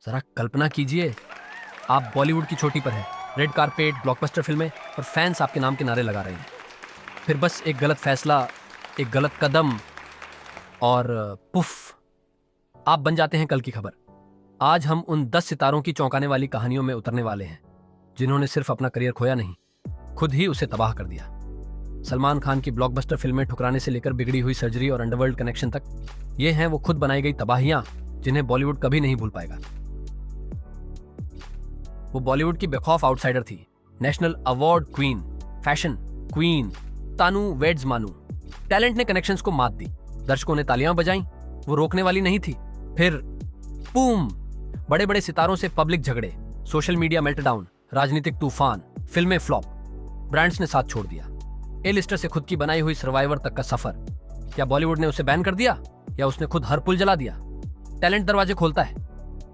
जरा कल्पना कीजिए, आप बॉलीवुड की चोटी पर हैं, रेड कारपेट, ब्लॉकबस्टर फिल्में और फैंस आपके नाम के नारे लगा रहे हैं। फिर बस एक गलत फैसला, एक गलत कदम और पुफ, आप बन जाते हैं कल की खबर। आज हम उन 10 सितारों की चौंकाने वाली कहानियों में उतरने वाले हैं जिन्होंने सिर्फ अपना करियर खोया नहीं, खुद ही उसे तबाह कर दिया। सलमान खान की ब्लॉकबस्टर फिल्में ठुकराने से लेकर बिगड़ी हुई सर्जरी और अंडरवर्ल्ड कनेक्शन तक, ये हैं वो खुद बनाई गई तबाहियां जिन्हें बॉलीवुड कभी नहीं भूल पाएगा। वो बॉलीवुड की बेखौफ आउटसाइडर थी, national award queen, fashion queen, Tanu weds Manu. Talent ने कनेक्शंस को मात दी, दर्शकों ने तालियां बजाईं, वो रोकने वाली नहीं थी। फिर बूम, बड़े बड़े सितारों से पब्लिक झगड़े, सोशल मीडिया मेल्टडाउन, राजनीतिक तूफान, फिल्में फ्लॉप, ब्रांड्स ने साथ छोड़ दिया। ए लिस्टर से खुद की बनाई हुई सर्वाइवर तक का सफर। क्या बॉलीवुड ने उसे बैन कर दिया या उसने खुद हर पुल जला दिया? टैलेंट दरवाजे खोलता है,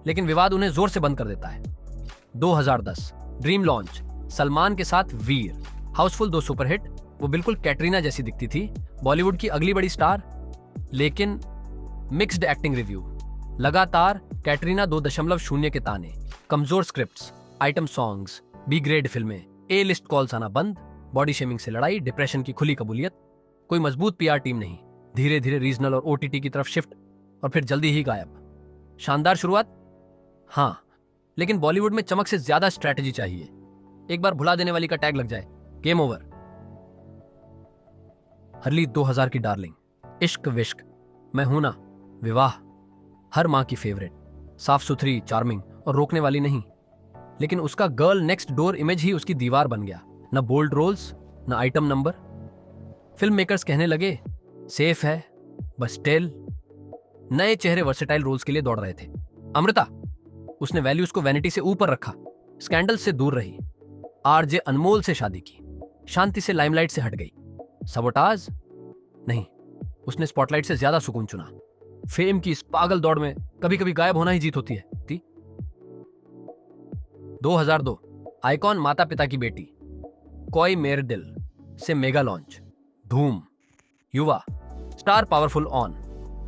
लेकिन विवाद उन्हें जोर से बंद कर देता है। 2010 ड्रीम लॉन्च, सलमान के साथ वीर, हाउसफुल 2 सुपरहिट। वो बिल्कुल कैटरीना जैसी दिखती थी, बॉलीवुड की अगली बड़ी स्टार, लेकिन मिक्स्ड एक्टिंग रिव्यू। लगातार कैटरीना 2.0 के ताने, कमजोर scripts, item songs, B grade फिल्में, ए लिस्ट कॉल्स आना बंद, बॉडी शेमिंग से लड़ाई, डिप्रेशन की खुली कबूलियत। कोई मजबूत पीआर टीम नहीं, धीरे धीरे रीजनल और ओटीटी की तरफ शिफ्ट और फिर जल्दी ही गायब। शानदार शुरुआत, हाँ, लेकिन बॉलीवुड में चमक से ज्यादा स्ट्रैटेजी चाहिए। एक बार भुला देने वाली का टैग लग जाए, गेम ओवर। हरली 2000 की डार्लिंग, इश्क विश्क, मैं हूं ना, विवाह, हर मां की फेवरेट, साफ सुथरी, चार्मिंग और रोकने वाली नहीं। लेकिन उसका गर्ल नेक्स्ट डोर इमेज ही उसकी दीवार बन गया। न बोल्ड रोल्स, न आइटम नंबर। फिल्म मेकर्स कहने लगे सेफ है, बस टेल। नए चेहरे वर्सेटाइल रोल्स के लिए दौड़ रहे थे। अमृता, उसने वैल्यूज को वैनिटी से ऊपर रखा, स्कैंडल से दूर रही, आरजे अनमोल से शादी की, शांति से लाइमलाइट से हट गई। सबोटाज नहीं, उसने स्पॉटलाइट से ज्यादा सुकून चुना। फेम की इस पागल दौड़ में कभी कभी गायब होना ही जीत होती है। 2002 आइकॉन माता पिता की बेटी, कोई मेरे दिल से मेगा लॉन्च, धूम, युवा, स्टार पावरफुल ऑन,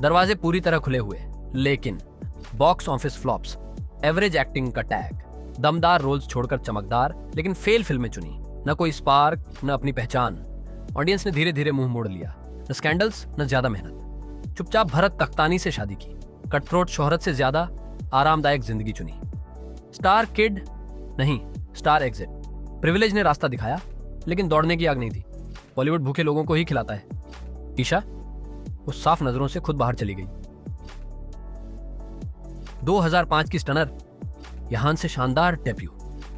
दरवाजे पूरी तरह खुले हुए, लेकिन box office flops, average acting का टैग, दमदार रोल्स छोड़कर चमकदार लेकिन फेल फिल्में चुनी, न कोई स्पार्क, न अपनी पहचान। ऑडियंस ने धीरे धीरे मुंह मोड़ लिया, न स्कैंडल्स न ज्यादा मेहनत। चुपचाप भरत तख्तानी से शादी की, कटथ्रोट शोहरत से ज्यादा आरामदायक जिंदगी चुनी। स्टार किड नहीं, स्टार एग्जिट। प्रिविलेज ने रास्ता दिखाया, लेकिन दौड़ने की आग नहीं थी। बॉलीवुड भूखे लोगों को ही खिलाता है। ईशा उस साफ नजरों से खुद बाहर चली गई। 2005 की स्टनर, यहां से शानदार डेब्यू,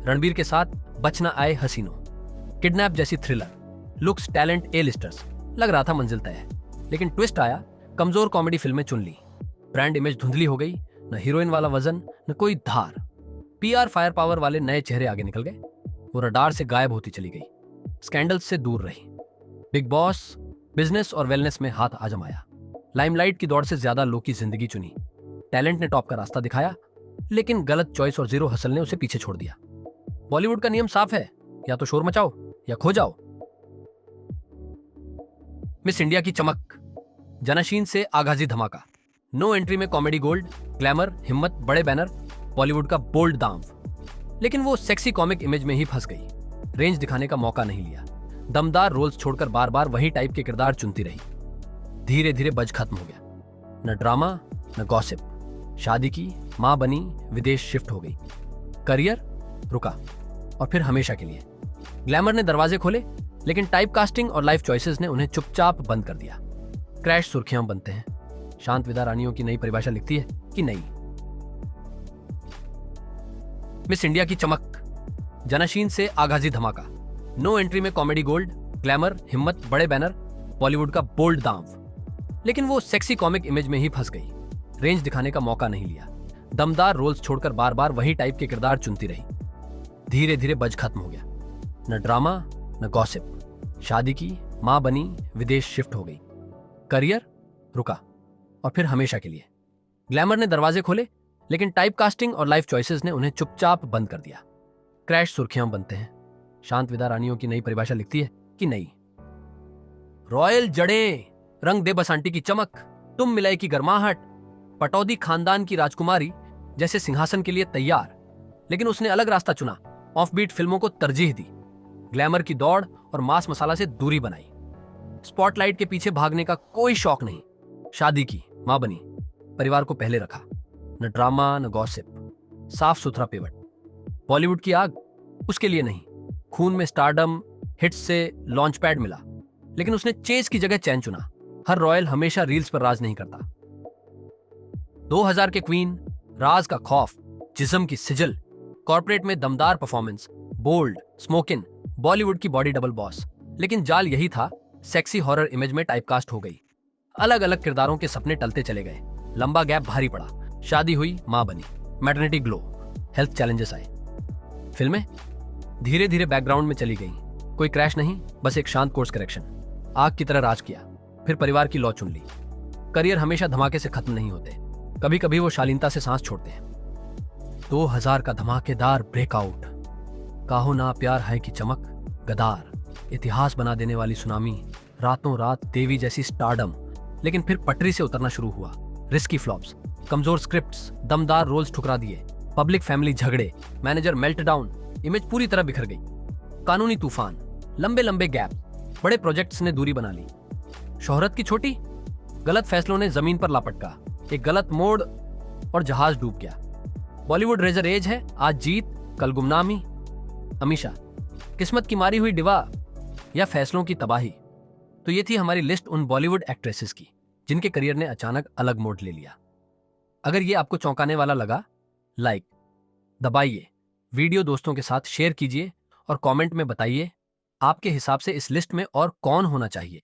रणबीर के साथ बच ना आए हसीनो, किडनैप जैसी thriller, looks, talent, A listers. लग रहा था मंजिल तय है, लेकिन ट्विस्ट आया, कमजोर कॉमेडी फिल्में चुन ली, ब्रांड इमेज धुंधली हो गई, न हीरोइन वाला वजन, न कोई धार। पीआर फायर पावर वाले नए चेहरे आगे निकल गए, वो रडार से गायब होती चली गई, स्कैंडल्स से दूर रही। बिग बॉस, बिजनेस और वेलनेस में हाथ आजमाया, लाइमलाइट की दौड़ से ज्यादा लो की जिंदगी चुनी। टैलेंट ने टॉप का रास्ता दिखाया, लेकिन गलत चॉइस और जीरो हसल ने उसे पीछे छोड़ दिया। बॉलीवुड का नियम साफ है, या तो शोर मचाओ या खो जाओ। मिस इंडिया की चमक, जनशीन से आगाजी धमाका, नो एंट्री में कॉमेडी गोल्ड, ग्लैमर, हिम्मत, बड़े बैनर, बॉलीवुड का बोल्ड दांव। लेकिन वो सेक्सी कॉमिक इमेज में ही फंस गई, रेंज दिखाने का मौका नहीं लिया, दमदार रोल्स छोड़कर बार बार वही टाइप के किरदार चुनती रही। धीरे धीरे बज खत्म हो गया, न ड्रामा न गॉसिप। शादी की, मां बनी, विदेश शिफ्ट हो गई, करियर रुका और फिर हमेशा के लिए। ग्लैमर ने दरवाजे खोले, लेकिन टाइप कास्टिंग और लाइफ चॉइसेस ने उन्हें चुपचाप बंद कर दिया। क्रैश सुर्खियां बनते हैं, शांत विदा रानियों की नई परिभाषा लिखती है कि नहीं। मिस इंडिया की चमक, जनशीन से आगाजी धमाका, नो एंट्री में कॉमेडी गोल्ड, ग्लैमर, हिम्मत, बड़े बैनर, बॉलीवुड का बोल्ड दांव। लेकिन वो सेक्सी कॉमिक इमेज में ही फंस गई, रेंज दिखाने का मौका नहीं लिया, दमदार रोल्स छोड़कर बार बार वही टाइप के किरदार चुनती रही। धीरे धीरे बज खत्म हो गया, न ड्रामा न गॉसिप। शादी की, मां बनी, विदेश शिफ्ट हो गई, करियर रुका और फिर हमेशा के लिए। ग्लैमर ने दरवाजे खोले, लेकिन टाइप कास्टिंग और लाइफ चॉइसेस ने उन्हें चुपचाप बंद कर दिया। क्रैश सुर्खियां बनते हैं, शांत विदा रानियों की नई परिभाषा लिखती है कि नहीं। रॉयल जड़ें, रंग दे बसंती की चमक, तुम मिलाई की गर्माहट, पटौदी खानदान की राजकुमारी, जैसे सिंहासन के लिए तैयार, लेकिन उसने अलग रास्ता चुना। ऑफबीट फिल्मों को तरजीह दी, ग्लैमर की दौड़ और मास मसाला से दूरी बनाई। स्पॉटलाइट के पीछे भागने का कोई शौक नहीं। शादी की, मां बनी, परिवार को पहले रखा। न ड्रामा न गॉसिप, साफ सुथरा पिवट। बॉलीवुड की आग उसके लिए नहीं। खून में स्टारडम, हिट्स से लॉन्च पैड मिला, लेकिन उसने चेस की जगह चैन चुना। हर रॉयल हमेशा रील्स पर राज नहीं करता। 2000 के क्वीन, राज का खौफ, जिस्म की सिजल, कॉर्पोरेट में दमदार परफॉर्मेंस, बोल्ड, स्मोकिन, बॉलीवुड की बॉडी डबल बॉस। लेकिन जाल यही था, सेक्सी हॉरर इमेज में टाइपकास्ट हो गई। अलग अलग किरदारों के सपने टलते चले गए। लंबा गैप भारी पड़ा। शादी हुई, मां बनी, मैटरनिटी ग्लो, हेल्थ चैलेंजेस आए। फिल्में धीरे धीरे बैकग्राउंड में चली गई। कोई क्रैश नहीं, बस एक शांत कोर्स करेक्शन। आग की तरह राज किया, फिर परिवार की लौ चुन ली। करियर हमेशा धमाके से खत्म नहीं होते, कभी कभी वो शालीनता से सांस छोड़ते हैं। 2000 का धमाकेदार ब्रेकआउट, काहो ना प्यार है की चमक, गदार, इतिहास बना देने वाली सुनामी, रातों रात देवी जैसी स्टारडम। लेकिन फिर पटरी से उतरना शुरू हुआ। रिस्की फ्लॉप्स, कमजोर स्क्रिप्ट्स, दमदार रोल्स ठुकरा दिए, पब्लिक फैमिली झगड़े, मैनेजर मेल्ट डाउन, इमेज पूरी तरह बिखर गई। कानूनी तूफान, लंबे लंबे गैप, बड़े प्रोजेक्ट्स ने दूरी बना ली। शोहरत की छोटी, गलत फैसलों ने जमीन पर लापटका। एक गलत मोड़ और जहाज डूब गया। बॉलीवुड रेजर एज है, आज जीत, कल गुमनामी। अमीषा, किस्मत की मारी हुई डिवा या फैसलों की तबाही। तो ये थी हमारी लिस्ट उन बॉलीवुड एक्ट्रेसेस की जिनके करियर ने अचानक अलग मोड़ ले लिया। अगर ये आपको चौंकाने वाला लगा, लाइक दबाइए, वीडियो दोस्तों के साथ शेयर कीजिए और कमेंट में बताइए आपके हिसाब से इस लिस्ट में और कौन होना चाहिए।